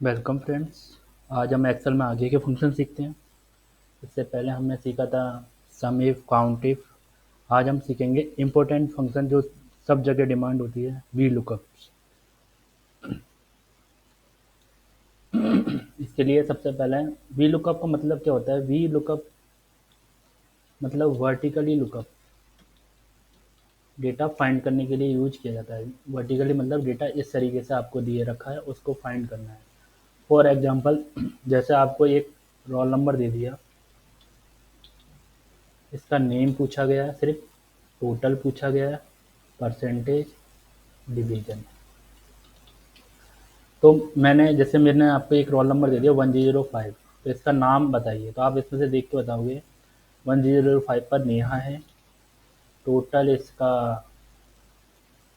Welcome friends. आज हम Excel में आगे के फंक्शन सीखते हैं। इससे पहले हमने सीखा था सम इफ, काउंट इफ। आज हम सीखेंगे इम्पोर्टेंट फंक्शन जो सब जगह डिमांड होती है, वी लुकअप्स। इसके लिए सबसे पहले वी लुकअप का मतलब क्या होता है। वी लुकअप मतलब वर्टिकली लुकअप, डेटा फाइंड करने के लिए यूज किया जाता है। वर्टिकली मतलब डेटा इस तरीके से आपको दिए रखा है, उसको फाइंड करना है। फॉर एग्जांपल, जैसे आपको एक रोल नंबर दे दिया, इसका नेम पूछा गया है, सिर्फ टोटल पूछा गया है, परसेंटेज, डिवीजन। तो मैंने आपको एक रोल नंबर दे दिया 105, तो इसका नाम बताइए। तो आप इसमें से देख के बताओगे 105 पर नेहा है, टोटल इसका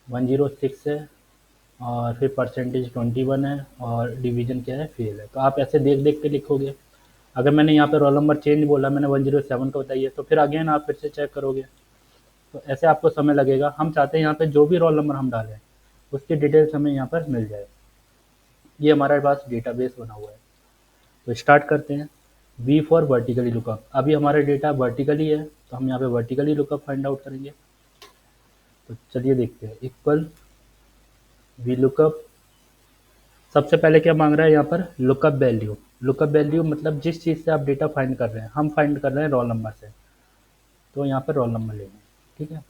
106 है, और फिर परसेंटेज 21 है, और डिवीजन क्या है, फेल है। तो आप ऐसे देख देख के लिखोगे। अगर मैंने यहाँ पे रोल नंबर चेंज बोला, मैंने 107 का बताइए, तो फिर अगेन आप फिर से चेक करोगे। तो ऐसे आपको समय लगेगा। हम चाहते हैं यहाँ पे जो भी रोल नंबर हम डालें उसकी डिटेल्स हमें यहाँ पर मिल जाए। ये हमारे पास डेटाबेस बना हुआ है। तो स्टार्ट करते हैं। V for vertically lookup. अभी हमारा डेटा वर्टिकली है, तो हम यहाँ पे वर्टिकली लुकअप फाइंड आउट करेंगे। तो चलिए देखते हैं। Equal V lookup. सबसे पहले क्या मांग रहा है यहाँ पर, लुकअप वैल्यू। लुकअप वैल्यू मतलब जिस चीज़ से आप डेटा फाइंड कर रहे हैं, हम फाइंड कर रहे हैं रोल नंबर से, तो यहाँ पर रोल नंबर लेंगे। ठीक है।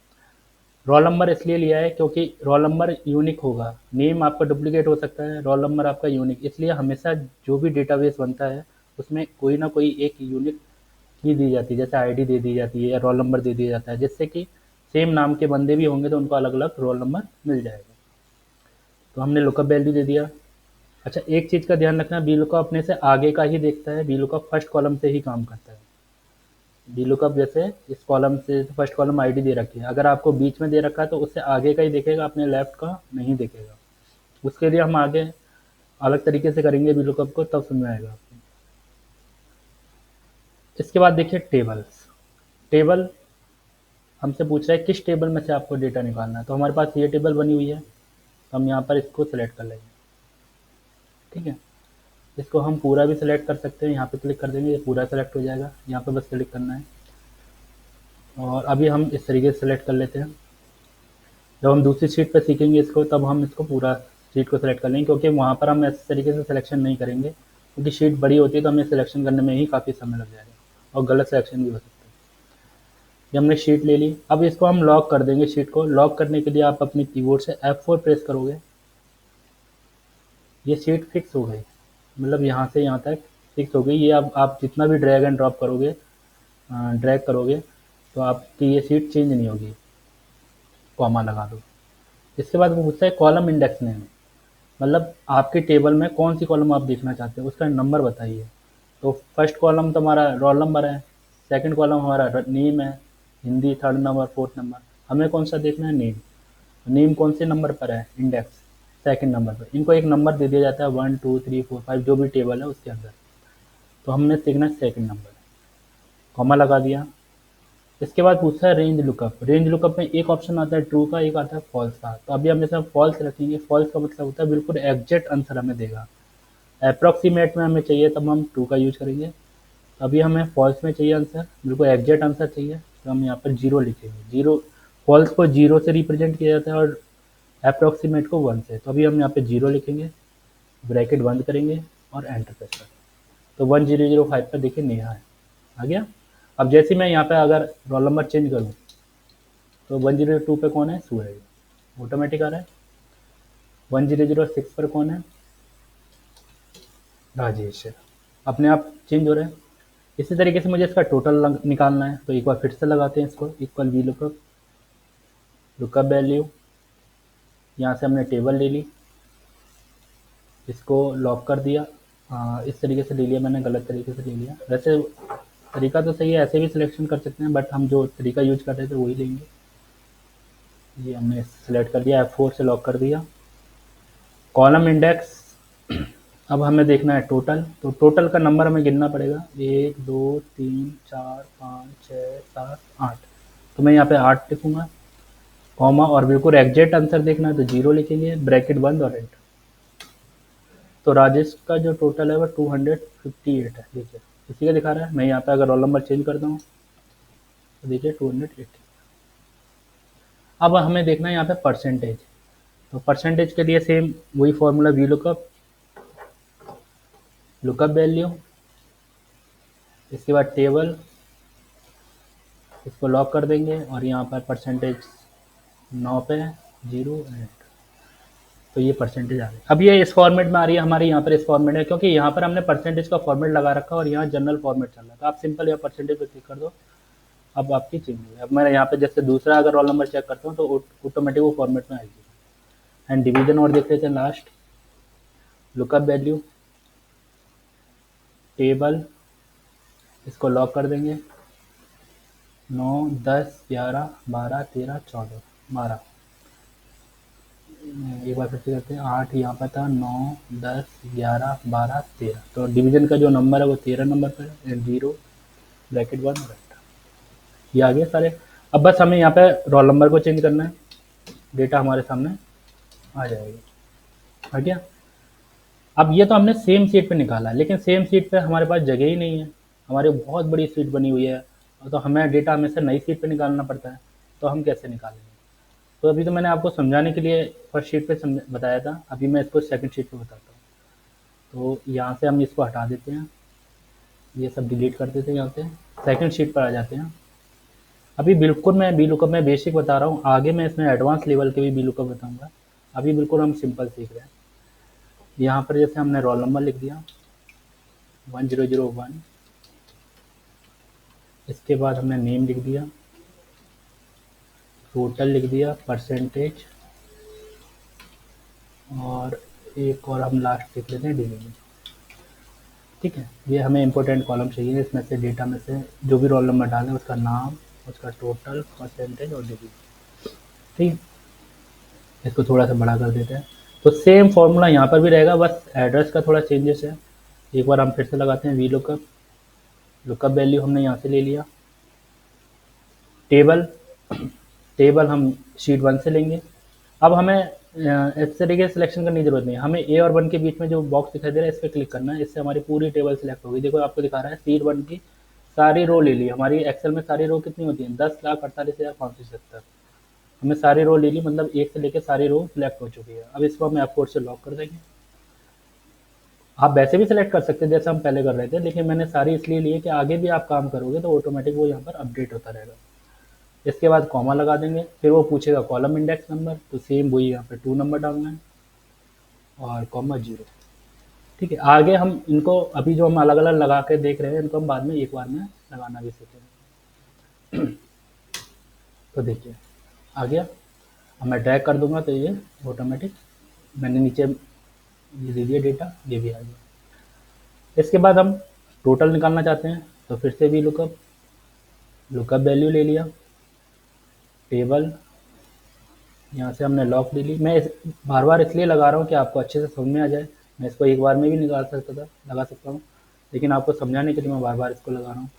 रोल नंबर इसलिए लिया है क्योंकि रोल नंबर यूनिक होगा। नेम आपका डुप्लीकेट हो सकता है, रोल नंबर आपका यूनिक। इसलिए हमेशा जो भी डेटाबेस बनता है उसमें कोई ना कोई एक यूनिक की दी जाती है, जैसे आईडी दे दी जाती है या रोल नंबर दे दिया जाता है, जिससे कि सेम नाम के बंदे भी होंगे तो उनको अलग अलग रोल नंबर मिल जाएगा। तो हमने लुकअप वैल्यू दे दिया। अच्छा, एक चीज़ का ध्यान रखना, बी लुकअप अपने से आगे का ही देखता है। बी लुकअप फर्स्ट कॉलम से ही काम करता है। वी लुकअप जैसे इस कॉलम से फर्स्ट कॉलम आईडी दे रखी है, अगर आपको बीच में दे रखा है तो उससे आगे का ही देखेगा, अपने लेफ्ट का नहीं देखेगा। उसके लिए हम आगे अलग तरीके से करेंगे वी लुकअप को, तब समझ में आएगा आपको। इसके बाद देखिए टेबल्स। टेबल हमसे पूछ रहा है किस टेबल में से आपको डेटा निकालना है। तो हमारे पास ये टेबल बनी हुई है, तो हम यहाँ पर इसको सिलेक्ट कर लेंगे। ठीक है। इसको हम पूरा भी सिलेक्ट कर सकते हैं, यहाँ पे क्लिक कर देंगे, ये पूरा सेलेक्ट हो जाएगा। यहाँ पे बस क्लिक करना है, और अभी हम इस तरीके से सिलेक्ट कर लेते हैं। जब हम दूसरी शीट पर सीखेंगे इसको, तब हम इसको पूरा शीट को सिलेक्ट कर लेंगे, क्योंकि वहाँ पर हम इस तरीके से सिलेक्शन नहीं करेंगे, क्योंकि शीट बड़ी होती है तो हमें सिलेक्शन करने में ही काफ़ी समय लग जाएगा और गलत सिलेक्शन भी हो सकता है। ये हमने शीट ले ली। अब इसको हम लॉक कर देंगे। शीट को लॉक करने के लिए आप अपने कीबोर्ड से F4 प्रेस करोगे। ये शीट फिक्स हो गई, मतलब यहाँ से यहाँ तक फिक्स हो गई। ये अब आप जितना भी ड्रैग एंड ड्रॉप करोगे, ड्रैग करोगे, तो आपकी ये शीट चेंज नहीं होगी। कॉमा लगा दो। इसके बाद वो पूछता है कॉलम इंडेक्स नेम, मतलब आपके टेबल में कौन सी कॉलम आप देखना चाहते हैं, उसका नंबर बताइए। तो फर्स्ट कॉलम तो हमारा रोल नंबर है, सेकंड कॉलम हमारा नेम है, Hindi third number, fourth number. हमें कौन सा देखना है, नेम। नेम कौन से नंबर पर है, इंडेक्स सेकंड नंबर पर। इनको एक नंबर दे दिया जाता है, 1 2 3 4 5, जो भी टेबल है उसके अंदर। तो हमने देखना है सेकंड नंबर। कॉमा लगा दिया। इसके बाद पूछता है रेंज लुकअप। रेंज लुकअप में एक ऑप्शन आता है ट्रू का, एक आता है फॉल्स का। तो अभी हम इसमें फॉल्स रखेंगे। फॉल्स का मतलब होता है बिल्कुल एग्जैक्ट आंसर हमें देगा। अप्रॉक्सीमेट में हमें चाहिए तब हम ट्रू का यूज करेंगे। अभी हमें फॉल्स में चाहिए आंसर, बिल्कुल एग्जैक्ट आंसर चाहिए, तो हम यहाँ पर जीरो लिखेंगे। जीरो, फॉल्स को जीरो से रिप्रेजेंट किया जाता है और अप्रॉक्सीमेट को 1 से। तो अभी हम यहाँ पे जीरो लिखेंगे, ब्रैकेट बंद करेंगे और एंटर प्रेस करेंगे। तो 1005 पर देखिए नेहा है, आ गया। अब जैसे मैं यहाँ पे अगर रोल नंबर चेंज करूँ, तो 102 पे कौन है, सूरज, ऑटोमेटिक आ रहा है। 1006 पर कौन है, राजेश है, अपने आप चेंज हो रहा है। इसी तरीके से मुझे इसका टोटल निकालना है, तो एक बार फिर से लगाते हैं इसको। Equal V lookup, lookup value, यहाँ से हमने टेबल ले ली, इसको लॉक कर दिया। इस तरीके से ले लिया मैंने, गलत तरीके से ले लिया। वैसे तरीका तो सही है, ऐसे भी सिलेक्शन कर सकते हैं, बट हम जो तरीका यूज कर रहे थे वही लेंगे। ये हमने सेलेक्ट कर दिया, F4 से लॉक कर दिया। कॉलम इंडेक्स, अब हमें देखना है टोटल। तो टोटल का नंबर हमें गिनना पड़ेगा, 1 2 3 4 5 6 7 8। तो मैं यहाँ पे 8 लिखूंगा, कॉमा, और बिल्कुल एग्जैक्ट आंसर देखना है तो जीरो लिखेंगे, ब्रैकेट बंद और एंटर। तो राजेश का जो टोटल है वो 258 है, देखिए इसी का दिखा रहा है। मैं यहाँ पे अगर रोल नंबर चेंज करता हूँ तो देखिए 280। अब हमें देखना है यहाँ पे परसेंटेज। तो परसेंटेज के लिए सेम वही formula, V lookup, lookup value, इसके बाद टेबल, इसको लॉक कर देंगे और यहाँ पर परसेंटेज 9 पे 0 तो ये परसेंटेज आ गई। अब ये इस फॉर्मेट में आ रही है हमारे, यहाँ पर इस फॉर्मेट है क्योंकि यहाँ पर हमने परसेंटेज का फॉर्मेट लगा रखा है और यहाँ जनरल फॉर्मेट चल रहा है। तो आप सिंपल यहाँ परसेंटेज पे क्लिक कर दो, अब आपकी चेंज हुई। अब मैं यहाँ पे जैसे दूसरा अगर रोल नंबर चेक करता हूँ तो ऑटोमेटिक वो फॉर्मेट में आएगी। एंड डिवीजन और देख लेते हैं लास्ट, लुकअप वैल्यू, टेबल, इसको लॉक कर देंगे 9 10 11 12 13 14 12, एक बार फिर से करते हैं 8 यहाँ पर था, 9 10 11 12 13, तो डिवीजन का जो नंबर है वो 13 नंबर पर है, 0 ब्रैकेट 1 और ये आ गए सारे। अब बस हमें यहाँ पे रोल नंबर को चेंज करना है, डेटा हमारे सामने आ जाएगी। आ गया। अब ये तो हमने सेम सीट पे निकाला है, लेकिन सेम सीट पे हमारे पास जगह ही नहीं है, हमारी बहुत बड़ी सीट बनी हुई है, तो हमें डेटा हमेशा नई सीट पे निकालना पड़ता है। तो हम कैसे निकालेंगे? तो अभी तो मैंने आपको समझाने के लिए फर्स्ट शीट पे बताया था, अभी मैं इसको सेकंड शीट पे बताता हूँ। तो यहाँ से हम इसको हटा देते हैं, ये सब डिलीट कर देते हैं, यहाँ से सेकंड शीट पर आ जाते हैं। अभी बिल्कुल मैं वी लुकअप में बेसिक बता रहा हूँ, आगे मैं इसमें एडवांस लेवल के भी वी लुकअप बताऊँगा। अभी बिल्कुल हम सिंपल सीख रहे हैं। यहाँ पर जैसे हमने रोल नंबर लिख दिया 1001, इसके बाद हमने नेम लिख दिया, टोटल लिख दिया, परसेंटेज, और एक और हम लास्ट लिख लेते हैं डिवीजन। ठीक है, ये हमें इंपॉर्टेंट कॉलम चाहिए, इसमें से डेटा में से जो भी रोल नंबर डालें उसका नाम, उसका टोटल, परसेंटेज और डिवीजन। ठीक, इसको थोड़ा सा बड़ा कर देते हैं। तो सेम फॉर्मूला यहाँ पर भी रहेगा, बस एड्रेस का थोड़ा चेंजेस है। एक बार हम फिर से लगाते हैं वी लुकअप, लुकअप वैल्यू हमने यहाँ से ले लिया, टेबल, टेबल हम शीट 1 से लेंगे। अब हमें इस तरीके से सिलेक्शन करने की जरूरत नहीं है, हमें ए और 1 के बीच में जो बॉक्स दिखाई दे रहा है इस पर क्लिक करना है, इससे हमारी पूरी टेबल सिलेक्ट होगी। देखो आपको दिखा रहा है शीट 1 की सारी रो ले ली, हमारी एक्सेल में सारी रो कितनी होती है 10,48,576, हमें सारी रो ले ली, मतलब एक से लेकर सारी रो सिलेक्ट हो चुकी है। अब इसको हम F4 से लॉक कर देंगे। आप वैसे भी सिलेक्ट कर सकते हैं जैसे हम पहले कर रहे थे, लेकिन मैंने सारी इसलिए ली है कि आगे भी आप काम करोगे तो ऑटोमेटिक वो यहाँ पर अपडेट होता रहेगा। इसके बाद कॉमा लगा देंगे, फिर वो पूछेगा कॉलम इंडेक्स नंबर, तो सेम वही यहाँ पे 2 नंबर डालना है और कॉमा 0। ठीक है, आगे हम इनको अभी जो हम अलग अलग लगा के देख रहे हैं इनको हम बाद में एक बार में लगाना भी सीखेंगे। तो देखिए आ गया, अब मैं ड्रैग कर दूंगा तो ये ऑटोमेटिक मैंने नीचे ये दे दिया डेटा, ये भी आ गया। इसके बाद हम टोटल निकालना चाहते हैं तो फिर से भी लुकअप, लुकअप वैल्यू ले लिया, टेबल, यहाँ से हमने लॉक ले ली। मैं बार बार इसलिए लगा रहा हूँ कि आपको अच्छे से समझ में आ जाए, मैं इसको एक बार में भी निकाल सकता था, लगा सकता हूँ, लेकिन आपको समझाने के लिए मैं बार बार इसको लगा रहा हूँ।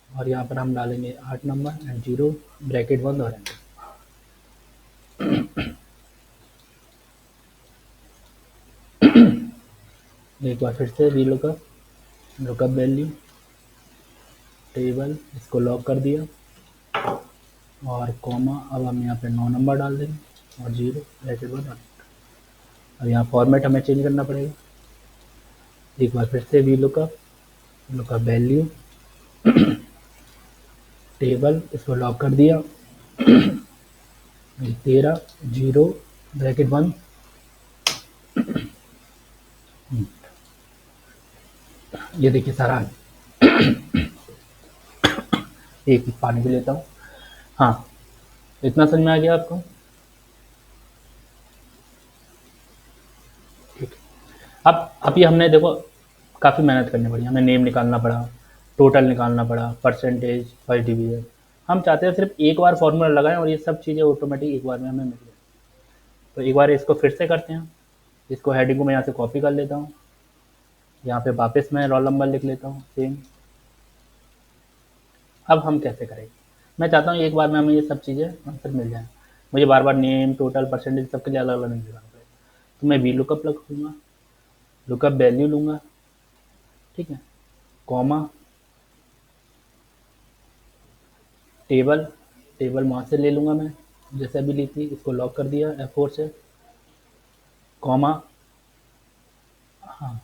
और यहाँ पर हम डालेंगे 8 नंबर एंड 0 ब्रैकेट 1 और एंटर। एक बार फिर से V lookup, lookup value, table, इसको लॉक कर दिया और कॉमा, अब हम यहाँ पे 9 नंबर डाल देंगे और 0 ब्रैकेट 1। अब यहाँ फॉर्मेट हमें चेंज करना पड़ेगा। एक बार फिर से V lookup, lookup value, table, इसको लॉक कर दिया 13 0 ब्रैकेट 1। ये देखिए सारा, एक पानी भी लेता हूँ। हाँ, इतना समझ में आ गया आपको? ठीक है, अब अभी हमने देखो काफ़ी मेहनत करनी पड़ी, हमें नेम निकालना पड़ा, टोटल निकालना पड़ा, परसेंटेज, फर्स्ट डिवीजन। हम चाहते हैं सिर्फ एक बार फॉर्मूला लगाएं और ये सब चीज़ें ऑटोमेटिक एक बार में हमें मिल जाए। तो एक बार इसको फिर से करते हैं, इसको हेडिंग को मैं यहाँ से कॉपी कर लेता हूँ, यहाँ पे वापस मैं रोल नंबर लिख लेता हूँ सेम। अब हम कैसे करेंगे, मैं चाहता हूँ एक बार में हमें ये सब चीज़ें आंसर मिल जाए, मुझे बार बार नेम, टोटल, परसेंटेज सबके लिए अलग अलग नहीं लिखना पड़ेगा। तो मैं वी लुकअप लूँगा, लुकअप वैल्यू लूँगा, ठीक है, कॉमा टेबल, टेबल वहाँ से ले लूँगा मैं जैसे अभी ली थी, इसको लॉक कर दिया F4 से, कॉमा, हाँ।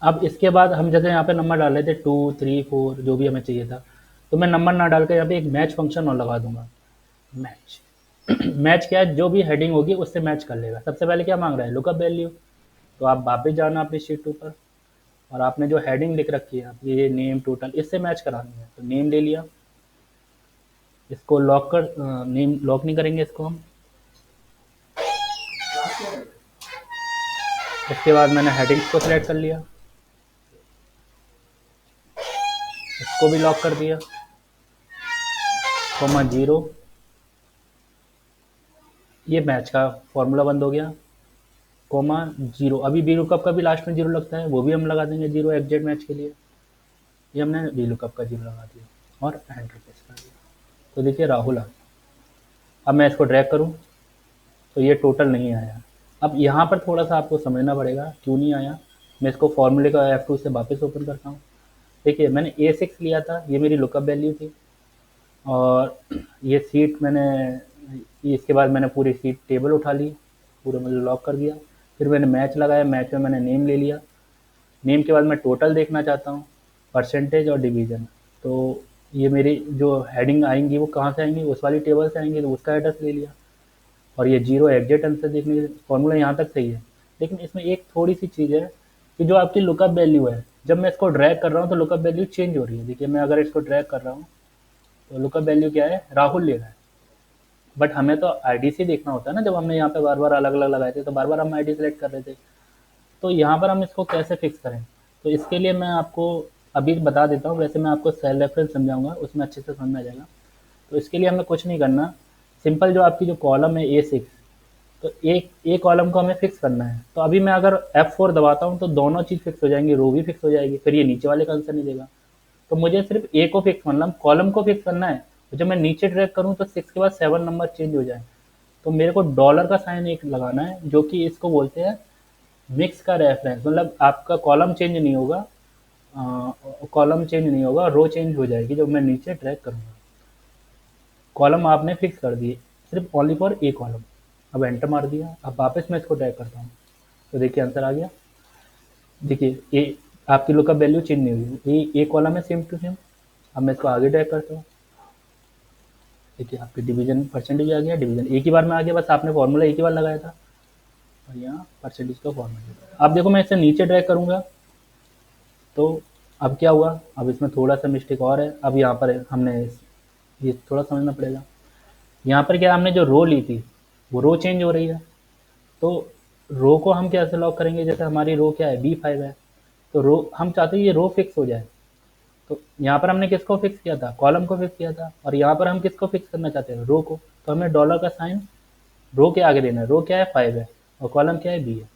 अब इसके बाद हम जैसे यहाँ पे नंबर डाल रहे थे 2 3 4 जो भी हमें चाहिए था, तो मैं नंबर ना डाल के यहाँ पे एक मैच फंक्शन और लगा दूंगा। मैच मैच क्या है, जो भी हेडिंग होगी उससे मैच कर लेगा। सबसे पहले क्या मांग रहा है, लुकअप वैल्यू। तो आप वापस जाना अपनी शीट 2 पर, और आपने जो हेडिंग लिख रखी है आपकी, ये नेम टोटल, इससे मैच करानी है। तो नेम ले लिया, इसको लॉक कर, नेम लॉक नहीं करेंगे इसको हम। इसके बाद मैंने हेडिंग्स को सिलेक्ट कर लिया, इसको भी लॉक कर दिया, कॉमा 0, ये मैच का फॉर्मूला बंद हो गया, कॉमा 0। अभी वी लुकअप का भी लास्ट में 0 लगता है, वो भी हम लगा देंगे 0 एग्जैक्ट मैच के लिए। ये हमने वी लुकअप का 0 लगा दिया और एंटर प्रेस कर दिया। तो देखिए राहुल आ गया। अब मैं इसको ड्रैग करूँ तो ये टोटल नहीं आया। अब यहाँ पर थोड़ा सा आपको समझना पड़ेगा क्यों नहीं आया। मैं इसको फॉर्मूले का F2 से वापस ओपन करता हूँ। देखिए मैंने A6 लिया था, ये मेरी लुकअप वैल्यू थी, और ये सीट मैंने, इसके बाद मैंने पूरी सीट टेबल उठा ली, पूरा मतलब लॉक कर दिया। फिर मैंने मैच लगाया, मैच में मैंने नेम ले लिया, नेम के बाद मैं टोटल देखना चाहता हूँ, परसेंटेज और डिवीज़न। तो ये मेरी जो हेडिंग आएंगी वो कहाँ से आएंगी, उस वाली टेबल से आएंगी, तो उसका एड्रेस ले लिया। और ये 0 एग्जैक्ट आंसर देखने के, फॉर्मूला यहाँ तक सही है। लेकिन इसमें एक थोड़ी सी चीज़ है कि जो आपकी लुकअप वैल्यू है, जब मैं इसको ड्रैग कर रहा हूँ तो लुकअप वैल्यू चेंज हो रही है। देखिए मैं अगर इसको ड्रैग कर रहा हूँ तो लुकअप वैल्यू क्या है, राहुल ले रहा है, बट हमें तो आईडीसी देखना होता है ना। जब हमने यहाँ पे बार बार अलग अलग लगाए थे तो बार बार हम आईडी सेलेक्ट कर रहे थे। तो यहाँ पर हम इसको कैसे फिक्स करें, तो इसके लिए मैं आपको अभी बता देता हूँ। वैसे मैं आपको सेल रेफरेंस समझाऊंगा, उसमें अच्छे से समझ में आ जाएगा। तो इसके लिए हमें कुछ नहीं करना, सिंपल जो आपकी जो कॉलम है A6, तो एक ए कॉलम को हमें फिक्स करना है। तो अभी मैं अगर F4 दबाता हूँ तो दोनों चीज़ फिक्स हो जाएंगी, रो भी फिक्स हो जाएगी, फिर ये नीचे वाले का आंसर नहीं देगा। तो मुझे सिर्फ ए को फिक्स, मतलब कॉलम को फिक्स करना है। तो जब मैं नीचे ड्रैग करूँ तो 6 के बाद 7 नंबर चेंज हो जाए, तो मेरे को डॉलर का साइन एक लगाना है, जो कि इसको बोलते हैं मिक्स का रेफरेंस। मतलब आपका कॉलम चेंज नहीं होगा, कॉलम चेंज नहीं होगा, रो चेंज हो जाएगी जब मैं नीचे ड्रैग करूँगा। कॉलम आपने फिक्स कर दिए सिर्फ ओनली फॉर ए कॉलम। अब एंटर मार दिया, अब वापस मैं इसको ड्रैग करता हूँ तो देखिए आंसर आ गया। देखिए ए, आपकी लुकअप वैल्यू चेंज नहीं हुई, ए कॉलम है सेम टू सेम। अब मैं इसको आगे ड्रैग करता हूँ, देखिए आपकी डिवीजन परसेंटेज आ गया, डिवीजन एक ही बार में आ गया, बस आपने फॉर्मूला एक ही बार लगाया था, और यहाँ परसेंटेज का फॉर्मूला। अब देखो मैं इसे नीचे ड्रैग करूँगा तो अब क्या हुआ, अब इसमें थोड़ा सा मिस्टेक और है। अब यहाँ पर हमने ये थोड़ा समझना पड़ेगा, यहाँ पर क्या हमने जो रो ली थी वो रो चेंज हो रही है। तो रो को हम कैसे लॉक करेंगे, जैसे हमारी रो क्या है B5 है, तो रो हम चाहते हैं ये रो फिक्स हो जाए। तो यहाँ पर हमने किसको फिक्स किया था, कॉलम को फिक्स किया था, और यहाँ पर हम किसको फिक्स करना चाहते हैं, रो को। तो हमें डॉलर का साइन रो के आगे देना है। रो क्या है 5 है, और कॉलम क्या है B है।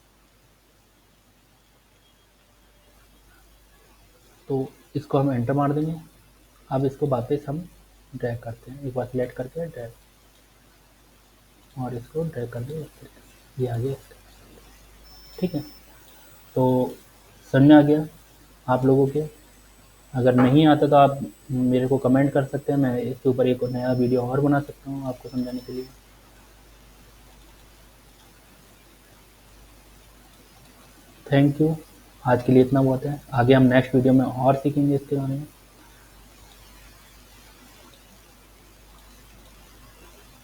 तो इसको हम एंटर मार देंगे। अब इसको वापस हम ड्रैग करते हैं, एक बार सिलेक्ट करके ड्रैग, और इसको ड्रैग कर दें, ये आ गया। ठीक है, तो समझ में आ गया आप लोगों के। अगर नहीं आता तो आप मेरे को कमेंट कर सकते हैं, मैं इसके ऊपर एक नया वीडियो और बना सकता हूँ आपको समझाने के लिए। थैंक यू, आज के लिए इतना बहुत है। आगे हम नेक्स्ट वीडियो में और सीखेंगे इसके बारे में।